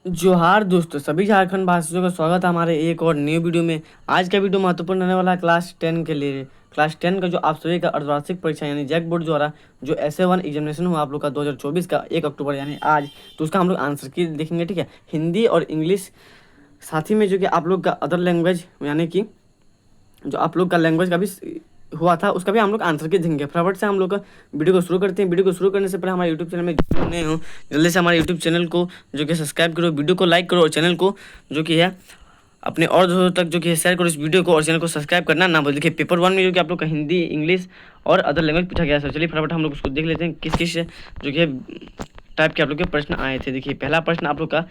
जोहार दोस्तों, सभी झारखंड वासियों का स्वागत है हमारे एक और न्यू वीडियो में। आज का वीडियो महत्वपूर्ण रहने वाला है क्लास 10 के लिए। क्लास 10 का जो आप सभी का अर्धवार्षिक परीक्षा यानी जैक बोर्ड द्वारा जो SA1 एग्जामिनेशन हुआ आप लोग का 2024 का 1 अक्टूबर यानी आज, तो उसका हम लोग आंसर की देखेंगे। ठीक है, हिंदी और इंग्लिश, साथ ही में जो कि आप लोग का अदर लैंग्वेज यानी कि जो आप लोग का लैंग्वेज का भी हुआ था उसका भी हम लोग आंसर के देंगे। फटाफट से हम लोग वीडियो को शुरू करते हैं। वीडियो को शुरू करने से पहले हमारे यूट्यूब चैनल में जो नए हो जल्दी से हमारे यूट्यूब चैनल को जो कि सब्सक्राइब करो, वीडियो को लाइक करो और चैनल को जो कि है अपने और दोस्तों तक जो कि शेयर करो इस वीडियो को, और चैनल को सब्सक्राइब करना ना भूल। देखिए पेपर 1 में जो कि आप लोग का हिंदी, इंग्लिश और अदर लैंग्वेज पूछा गया है। चलिए फटाफट हम लोग उसको देख लेते हैं किस किस जो कि टाइप के आप लोग के प्रश्न आए थे। देखिए पहला प्रश्न आप लोग का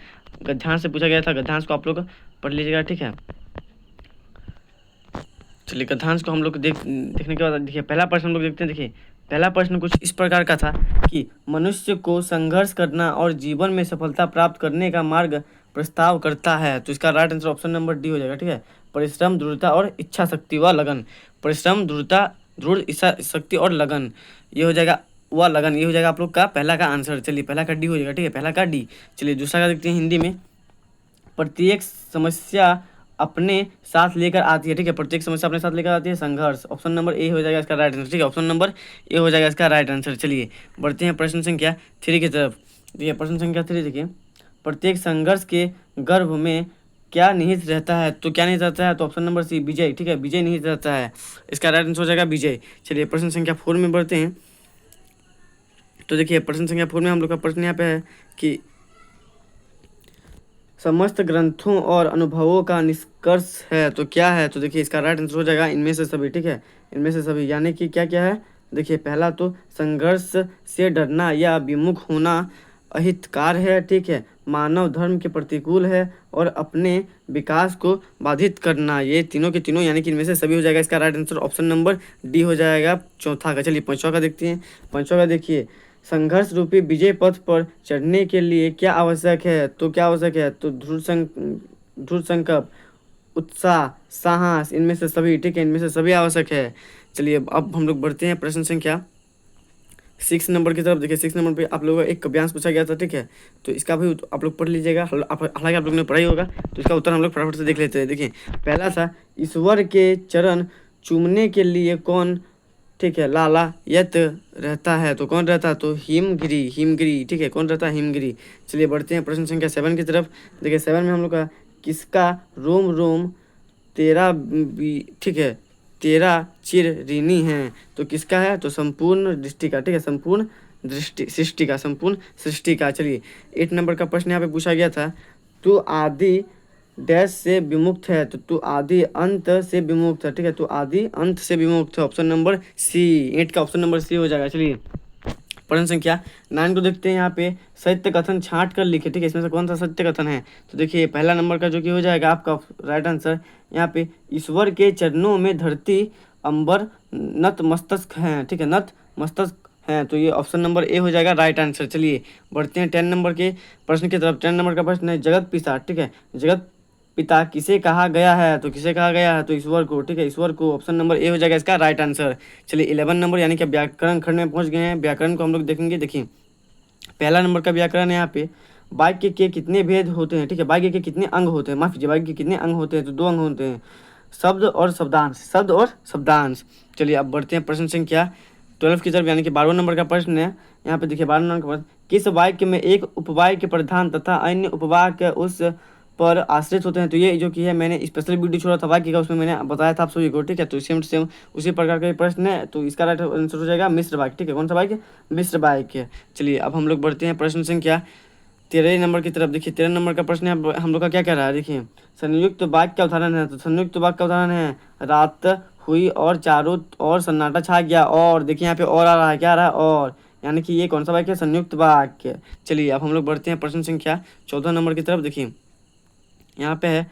गद्यांश से पूछा गया था। गद्यांश को आप लोग पढ़ लीजिएगा। ठीक है, चलिए गद्यांश को हम लोग देखने के बाद देखिए पहला प्रश्न हम लोग देखते हैं। देखिए पहला प्रश्न कुछ इस प्रकार का था कि मनुष्य को संघर्ष करना और जीवन में सफलता प्राप्त करने का मार्ग प्रस्ताव करता है। तो इसका right answer option number D हो जाएगा। ठीक है, परिश्रम, दृढ़ता और इच्छा शक्ति व लगन। परिश्रम, दृढ़ता, दृढ़ इच्छा शक्ति और लगन, ये हो जाएगा व लगन, ये हो जाएगा आप लोग का पहला का आंसर। चलिए पहला का डी हो जाएगा। ठीक है, पहला का डी। चलिए दूसरा का देखते हैं हिंदी में। प्रत्येक समस्या अपने साथ लेकर आती है। ठीक है, प्रत्येक समस्या अपने साथ लेकर आती है संघर्ष। ऑप्शन नंबर ए हो जाएगा इसका राइट आंसर। ठीक है, ऑप्शन नंबर ए हो जाएगा इसका राइट आंसर। चलिए बढ़ते हैं प्रश्न संख्या 3 की तरफ। देखिए प्रश्न संख्या 3 देखिए, प्रत्येक संघर्ष के गर्भ में क्या निहित रहता है। तो क्या निहित रहता है, तो ऑप्शन नंबर सी विजय। ठीक है, विजय निहित रहता है, इसका राइट आंसर हो जाएगा विजय। चलिए प्रश्न संख्या 4 में बढ़ते हैं। तो देखिए प्रश्न संख्या 4 में हम लोग का प्रश्न यहाँ पे है कि समस्त ग्रंथों और अनुभवों का निष्कर्ष है। तो क्या है, तो देखिए इसका राइट आंसर हो जाएगा इनमें से सभी। ठीक है, इनमें से सभी यानी कि क्या क्या है। देखिए पहला तो संघर्ष से डरना या विमुख होना अहितकार है। ठीक है, मानव धर्म के प्रतिकूल है और अपने विकास को बाधित करना, ये तीनों के तीनों यानी कि इनमें से सभी हो जाएगा। इसका right answer option number D हो जाएगा चौथा का। चलिए पांचवा का देखते हैं। पांचवा का देखिए, संघर्ष रूपी विजय पथ पर चढ़ने के लिए क्या आवश्यक है। तो क्या आवश्यक है, तो दृढ़ संकल्प, उत्साह, साहस, इनमें से सभी। ठीक है, इनमें से सभी आवश्यक है। चलिए अब हम लोग बढ़ते हैं प्रश्न संख्या 6 नंबर की तरफ। देखिए 6 नंबर पे आप लोगों को एक काव्यांश पूछा गया था। ठीक है, तो इसका भी आप लोग पढ़ लीजिएगा। हालांकि आप लोगों ने पढ़ा ही होगा, तो इसका उत्तर हम लोग फटाफट से देख लेते हैं। देखिए पहला था ईश्वर के चरण चूमने के लिए कौन, ठीक है, लालायत रहता है। तो कौन रहता है, तो हिमगिरी। हिमगिरी, ठीक है, कौन रहता है, हिमगिरी। चलिए बढ़ते हैं प्रश्न संख्या 7 की तरफ। देखिए 7 में हम लोग का किसका रोम रोम तेरा ठीक है तेरा चिर ऋणी है। तो किसका है, तो संपूर्ण दृष्टि का। ठीक है, संपूर्ण दृष्टि सृष्टि का, संपूर्ण सृष्टि का। चलिए 8 नंबर का प्रश्न यहाँ पे पूछा गया था, तू आदि डैश से विमुक्त है। तो तू आदि अंत से विमुक्त है। ठीक है, तू आदि अंत से विमुक्त है, ऑप्शन नंबर सी। 8 का ऑप्शन नंबर सी हो जाएगा। चलिए प्रश्न संख्या 9 को देखते हैं। यहाँ पे सत्य कथन छांट कर लिखे। ठीक है, इसमें से कौन सा सत्य कथन है, तो देखिए पहला नंबर का जो कि हो जाएगा आपका राइट आंसर। यहाँ पे ईश्वर के चरणों में धरती अंबर नत मस्तक हैं। ठीक है, नत मस्तक हैं, तो ये ऑप्शन नंबर ए हो जाएगा राइट आंसर। चलिए बढ़ते हैं 10 नंबर के प्रश्न की तरफ। 10 नंबर का प्रश्न है जगत पिता। ठीक है, जगत पिता किसे कहा गया है। तो किसे कहा गया है, तो ईश्वर को। ठीक है, ईश्वर को, ऑप्शन नंबर ए हो जाएगा इसका राइट आंसर। चलिए 11 नंबर यानी कि व्याकरण खंड में पहुंच गए हैं। व्याकरण को हम लोग देखेंगे। देखिए पहला नंबर का व्याकरण है यहाँ पे, वाक्य के कितने भेद होते हैं। ठीक है, वाक्य के कितने अंग होते हैं, माफ कीजिए, वाक्य के कितने अंग होते हैं, तो 2 अंग होते हैं, शब्द और शब्दांश, शब्द और शब्दांश। चलिए अब बढ़ते हैं प्रश्न संख्या 12 की तरफ, यानी कि 12 नंबर का प्रश्न है। यहाँ पे देखिए 12 नंबर का प्रश्न, किस वाक्य में एक उपवाक्य प्रधान तथा अन्य उपवाक्य उस पर आश्रित होते हैं। तो ये जो कि है मैंने स्पेशल वीडियो छोड़ा था वाक्य का, उसमें मैंने बताया था आप सभी को। ठीक है, तो सेम सेम उसी प्रकार का प्रश्न है, तो इसका राइट आंसर हो जाएगा मिश्र वाक्य। ठीक है, कौन सा वाक्य, मिश्र वाक्य। चलिए अब हम लोग बढ़ते हैं प्रश्न संख्या 13 नंबर की तरफ। देखिए 13 नंबर का प्रश्न है हम लोग का क्या कह रहा है। देखिए संयुक्त वाक्य का उदाहरण है। तो संयुक्त वाक्य का उदाहरण है, रात हुई और चारों ओर सन्नाटा छा गया। और देखिए यहाँ पे और आ रहा है, क्या आ रहा है, और, यानी कि ये कौन सा वाक्य है, संयुक्त वाक्य। चलिए अब हम लोग बढ़ते हैं प्रश्न संख्या 14 नंबर की तरफ। देखिए यहाँ पे है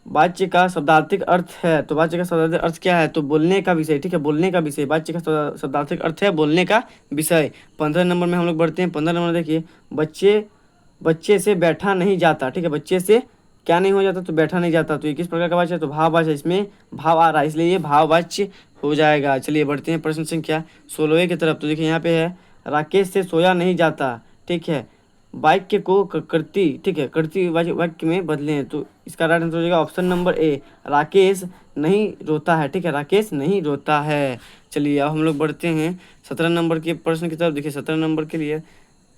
वाच्य का शब्दार्थिक अर्थ है। तो वाच्य का शब्दार्थिक अर्थ क्या है, तो बोलने का विषय। ठीक है, बोलने का विषय, वाच्य का शब्दार्थिक अर्थ है बोलने का विषय। 15 नंबर में हम लोग बढ़ते हैं। 15 नंबर देखिए, बच्चे से बैठा नहीं जाता। ठीक है, बच्चे से क्या नहीं हो जाता, तो बैठा नहीं जाता। तो ये किस प्रकार का वाच्य है, तो भाववाच्य है, इसमें भाव आ रहा है, इसलिए ये भाववाच्य हो जाएगा। चलिए बढ़ते हैं प्रश्न संख्या 16 की तरफ। तो देखिए यहाँ पे है, राकेश से सोया नहीं जाता। ठीक है, वाक्य को करती, ठीक है, करती वाक्य में बदलें। तो इसका राइट आंसर हो जाएगा ऑप्शन नंबर ए, राकेश नहीं रोता है, ठीक है, राकेश नहीं रोता है। चलिए अब हम लोग बढ़ते हैं 17 नंबर के प्रश्न की तरफ। देखिए 17 नंबर के लिए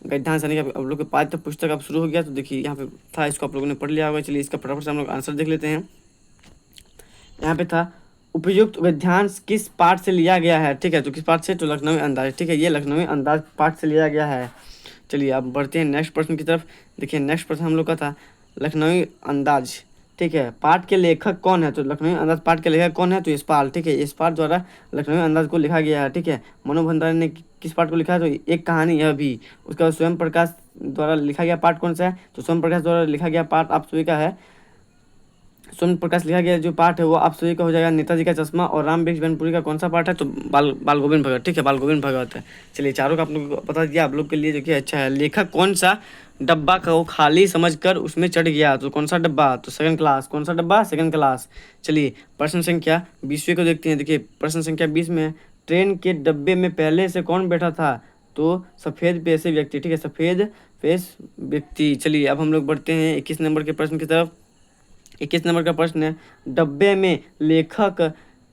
गद्यांश यानी कि आप लोग के पाठ्य पुस्तक अब शुरू हो गया। तो देखिए यहाँ पे था, इसको आप लोगों ने पढ़ लिया होगा। चलिए इसका फटाफट से हम लोग आंसर देख लेते हैं। यहाँ पे था उपयुक्त गद्यांश किस पाठ से लिया गया है, ठीक है, तो किस पाठ से, तो लखनवी अंदाज, ठीक है, ये लखनवी अंदाज पाठ से लिया गया है। चलिए अब बढ़ते हैं नेक्स्ट प्रश्न की तरफ। देखिए नेक्स्ट प्रश्न हम लोग का था लखनवी अंदाज, ठीक है, पाठ के लेखक कौन है, तो लखनवी अंदाज पाठ के लेखक कौन है, तो यशपाल, ठीक है, यशपाल द्वारा लखनवी अंदाज को लिखा गया है, ठीक है। मनु भंडारी ने किस पाठ को लिखा है, तो एक कहानी यह भी। उसके बाद स्वयं प्रकाश द्वारा लिखा गया पाठ कौन सा है, तो स्वयं प्रकाश द्वारा लिखा गया पाठ आप सभी का है, स्वयं प्रकाश लिखा गया जो पाठ है वो आप सभी का हो जाएगा नेताजी का चश्मा। और राम वृक्ष वनपुरी का कौन सा पाठ है, तो बाल गोविंद भगत, ठीक है, बाल गोविंद भगत है। चलिए चारों का आप लोग को बता दिया, आप लोग के लिए देखिए अच्छा है। लेखक कौन सा डब्बा को खाली समझकर उसमें चढ़ गया, तो कौन सा डब्बा, तो सेकंड क्लास, कौन सा डब्बा, सेकंड क्लास। चलिए प्रश्न संख्या 20वें को देखते हैं। देखिए प्रश्न संख्या 20 में ट्रेन के डब्बे में पहले से कौन बैठा था, तो सफ़ेद पेशे व्यक्ति, ठीक है, सफ़ेद पेश व्यक्ति। चलिए अब हम लोग बढ़ते हैं 21 नंबर के प्रश्न की तरफ। 21 नंबर का प्रश्न है डब्बे में लेखक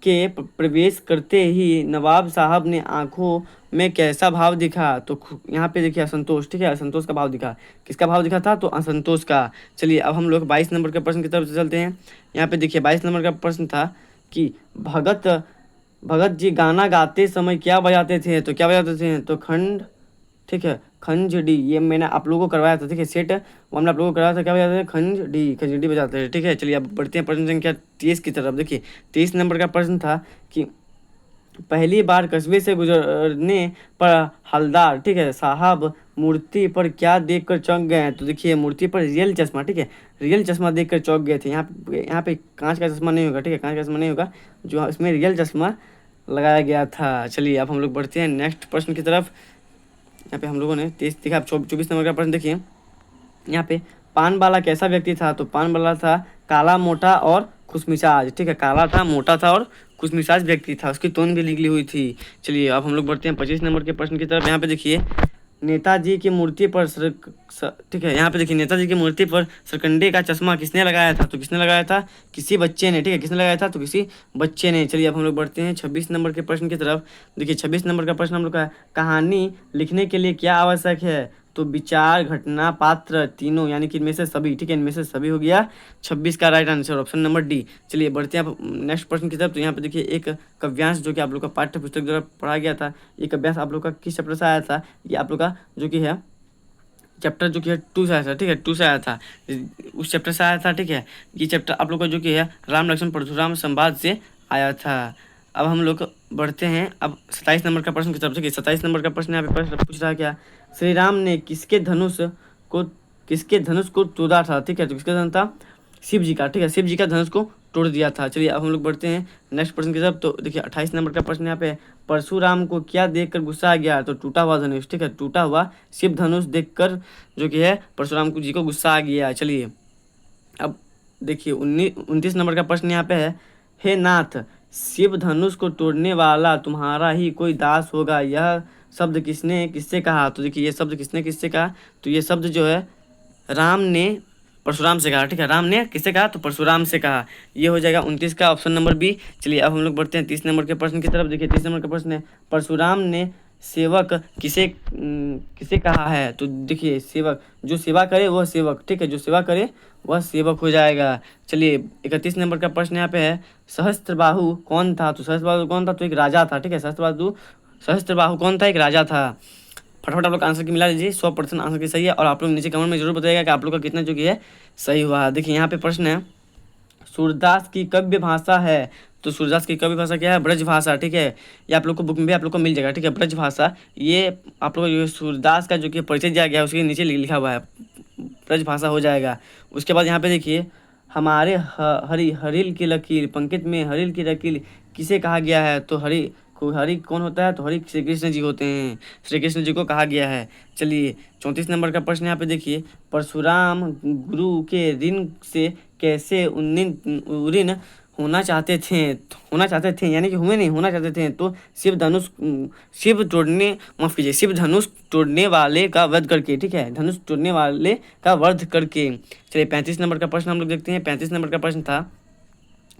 के प्रवेश करते ही नवाब साहब ने आंखों में कैसा भाव दिखा, तो यहाँ पे देखिए असंतोष, ठीक है, असंतोष का भाव दिखा। किसका भाव दिखा था, तो असंतोष का। चलिए अब हम लोग 22 नंबर के प्रश्न की तरफ से चलते हैं। यहाँ पे देखिए 22 नंबर का प्रश्न था कि भगत भगत जी गाना गाते समय क्या बजाते थे, तो क्या बजाते थे, तो खंड, ठीक है, खंजड़ी। ये मैंने आप लोगों को करवाया था, ठीक है, सेट वो हमने आप लोगों को करवाया था, क्या बजाते थे, खंजड़ी बजाते थे, ठीक है। चलिए अब बढ़ते हैं प्रश्न संख्या 23 की तरफ। देखिए 23 नंबर का प्रश्न था कि पहली बार कस्बे से गुजरने पर हलदार, ठीक है, साहब मूर्ति पर क्या देखकर चौंक गए, तो देखिए मूर्ति पर रियल चश्मा, ठीक है, रियल चश्मा देखकर चौंक गए थे। यहाँ पे कांच का चश्मा नहीं होगा, ठीक है, कांच का चश्मा नहीं होगा, जो इसमें रियल चश्मा लगाया गया था। चलिए अब हम लोग बढ़ते हैं नेक्स्ट प्रश्न की तरफ। यहाँ पे हम लोगों ने 23 दिखा। 24 नंबर का प्रश्न देखिए। यहाँ पे पान वाला कैसा व्यक्ति था, तो पान वाला था काला मोटा और खुशमिजाज, ठीक है, काला था, मोटा था और खुशमिजाज व्यक्ति था, उसकी तोन भी निकली हुई थी। चलिए अब हम लोग बढ़ते हैं 25 नंबर के प्रश्न की तरफ। यहाँ पे देखिए नेताजी की मूर्ति पर ठीक है, यहाँ पे देखिए नेताजी की मूर्ति पर सरकंडे का चश्मा किसने लगाया था, तो किसने लगाया था, किसी बच्चे ने, ठीक है, किसने लगाया था, तो किसी बच्चे ने। चलिए अब हम लोग बढ़ते हैं 26 नंबर के प्रश्न की तरफ। देखिए 26 नंबर का प्रश्न हम लोग का कहानी लिखने के लिए क्या आवश्यक है, तो विचार, घटना, पात्र, तीनों, यानी कि इनमें से सभी, ठीक है, इनमें से सभी हो गया 26 का right answer, option number D. चलिए बढ़ते हैं आप नेक्स्ट प्रश्न की तरफ। तो यहाँ पे देखिए एक काव्यांश जो कि आप लोग का पाठ्य पुस्तक द्वारा पढ़ा गया था, ये काव्यांश आप लोग का किस चैप्टर से आया था, ये आप लोग का जो कि है चैप्टर जो कि है 2 से आया था, ठीक है, 2 से आया था, उस चैप्टर से आया था, ठीक है। ये चैप्टर आप लोग का जो कि है राम लक्ष्मण परशुराम संवाद से आया था। अब हम लोग बढ़ते हैं अब 27 नंबर का प्रश्न की तरफ। देखिए 27 नंबर का प्रश्न यहाँ पे प्रश्न पूछ रहा है क्या, श्री राम ने को किसके धनुष को तोड़ा था, ठीक है, तो किसका धनुष था, शिव जी का, ठीक है, शिव जी का धनुष को तोड़ दिया था। चलिए अब हम लोग बढ़ते हैं नेक्स्ट प्रश्न की तरफ। तो देखिए 28 नंबर का प्रश्न यहाँ पे परशुराम को क्या देखकर गुस्सा आ गया, तो टूटा हुआ धनुष, ठीक है, टूटा हुआ शिव धनुष देखकर जो कि है परशुराम को जी को गुस्सा आ गया। चलिए अब देखिए 29 नंबर का प्रश्न यहाँ पे है, हे नाथ शिव धनुष को तोड़ने वाला तुम्हारा ही कोई दास होगा, यह शब्द किसने किससे कहा, तो देखिए ये शब्द किसने किससे कहा, तो ये शब्द जो है राम ने परशुराम से कहा, ठीक है, राम ने किससे कहा, तो परशुराम से कहा। ये हो जाएगा 29 का ऑप्शन नंबर बी। चलिए अब हम लोग बढ़ते हैं 30 नंबर के प्रश्न की तरफ। देखिए 30 नंबर का प्रश्न है परशुराम ने सेवक किसे किसे कहा है, तो देखिए सेवक जो सेवा करे वह सेवक, ठीक है, जो सेवा करे वह सेवक हो जाएगा। चलिए 31 नंबर का प्रश्न यहाँ पे है सहस्त्रबाहु कौन था, तो सहस्त्रबाहु कौन था, तो एक राजा था, ठीक है, सहस्त्रबाहु कौन था, एक राजा था। फटाफट आप लोग आंसर की मिला लीजिए, 100% आंसर की सही है, और आप लोग नीचे कमेंट में जरूर बताइएगा कि आप लोग का कितना जो कि है सही हुआ। देखिए यहाँ पे प्रश्न है सूरदास की काव्य भाषा है, तो सूरदास की काव्य भाषा क्या है, ब्रज भाषा, ठीक है, ये आप लोग को बुक में भी आप लोग को मिल जाएगा, ठीक है, ब्रज भाषा। ये आप लोग को सूरदास का जो कि परिचय दिया गया है उसके नीचे लिखा हुआ है, ब्रज भाषा हो जाएगा। उसके बाद यहाँ पे देखिए हमारे हरिल की लकीर, पंक्ति में हरिल की लकीर किसे कहा गया है, तो हरि कौन होता है, तो हरि श्री कृष्ण जी होते हैं, श्री कृष्ण जी को कहा गया है। चलिए 34 नंबर का प्रश्न यहाँ पे देखिए परशुराम गुरु के ऋण से कैसे उन्नीन होना चाहते थे यानी कि हुए नहीं, होना चाहते थे तो शिव धनुष तोड़ने वाले का वध करके, ठीक है, धनुष तोड़ने वाले का वध करके। चलिए 35 नंबर का प्रश्न हम लोग देखते हैं। 35 नंबर का प्रश्न था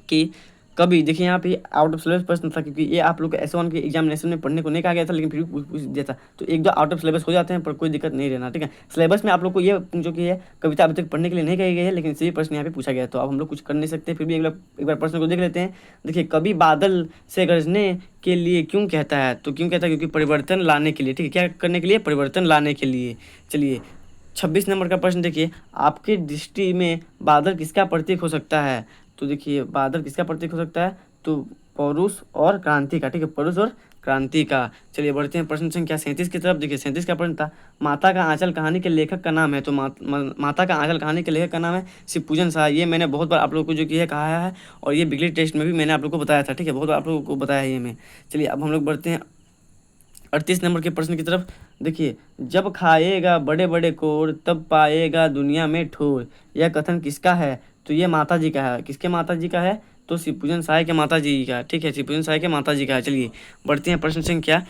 कि कभी, देखिए यहाँ पे आउट ऑफ सिलेबस प्रश्न था, क्योंकि ये आप लोग को S1 के एग्जामिनेशन में पढ़ने को नहीं कहा गया था, लेकिन फिर भी पूछ दिया था, तो एक दो आउट ऑफ सिलेबस हो जाते हैं, पर कोई दिक्कत नहीं रहना, ठीक है। सिलेबस में आप लोग को ये जो कि है कविता अभी तक पढ़ने के लिए नहीं कही गई है, लेकिन सही प्रश्न यहाँ पे पूछा गया, तो अब हम लोग कुछ कर नहीं सकते, फिर भी एक बार प्रश्न को देख लेते हैं। देखिए, कभी बादल से गरजने के लिए क्यों कहता है, तो क्यों कहता है, क्योंकि परिवर्तन लाने के लिए, ठीक है, क्या करने के लिए, परिवर्तन लाने के लिए। चलिए 26 नंबर का प्रश्न देखिए, आपकी दृष्टि में बादल किसका प्रतीक हो सकता है, तो देखिए बादल किसका प्रतीक हो सकता है, तो पौरुष और क्रांति का, ठीक है, पौरुष और क्रांति का। चलिए बढ़ते हैं प्रश्न संख्या 37 की तरफ। देखिए 37 का प्रश्न था, माता का आंचल कहानी के लेखक का नाम है, तो माता का आंचल कहानी के लेखक का नाम है शिवपूजन शाह। ये मैंने बहुत बार आप लोग को जो कि है कहा है, और ये बिगली टेस्ट में भी मैंने आप लोग को बताया था, ठीक है, बहुत बार आप लोगों को बताया है ये मैं। चलिए अब हम लोग बढ़ते हैं 38 नंबर के प्रश्न की तरफ। देखिए, जब खाएगा बड़े बड़े कोर तब पाएगा दुनिया में ठोर, यह कथन किसका है, तो ये माता जी का है। किसके माता जी का है, तो शिवपूजन साय के माता जी का, ठीक है, शिवपूजन साय के माता जी का है। चलिए बढ़ते हैं प्रश्न संख्या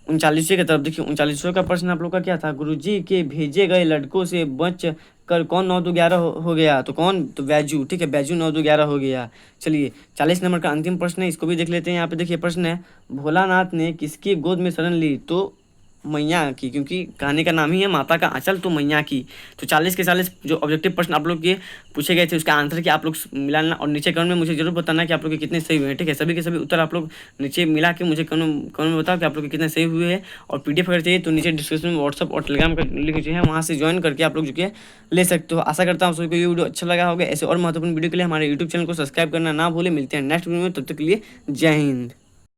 39 की तरफ। देखिए 39 का प्रश्न आप लोग का क्या था, गुरुजी के भेजे गए लड़कों से बच कर कौन 9 2 11 हो गया, तो कौन, तो बैजू, ठीक है, बैजू 9 2 11 हो गया। चलिए 40 नंबर का अंतिम प्रश्न है, इसको भी देख लेते हैं। यहाँ पे देखिए प्रश्न है, भोलानाथ ने किसकी गोद में शरण ली, तो मैया की, क्योंकि कहानी का नाम ही है माता का आंचल, तो मैया की। तो 40 के 40 जो ऑब्जेक्टिव प्रश्न आप लोग के पूछे गए थे उसका आंसर क्या आप लोग मिलाना, और नीचे कमेंट में मुझे जरूर बताना कि आप लोग के कितने सही हुए हैं, ठीक है, सभी के सभी उत्तर आप लोग नीचे मिला के मुझे कमेंट में बताओ कि आप लोग के कितने सही हुए हैं। और PDF अगर चाहिए तो नीचे डिस्क्रिप्शन में व्हाट्सअप और टेलीग्राम का लिंक जो है वहाँ से ज्वाइन करके आप लोग जो है ले सकते हो। आशा करता हूँ सभी को ये वीडियो अच्छा लगा होगा। ऐसे और महत्वपूर्ण वीडियो के लिए हमारे यूट्यूब चैनल को सब्सक्राइब करना ना भूलें। मिलते हैं नेक्स्ट वीडियो में, तब तक के लिए जय हिंद।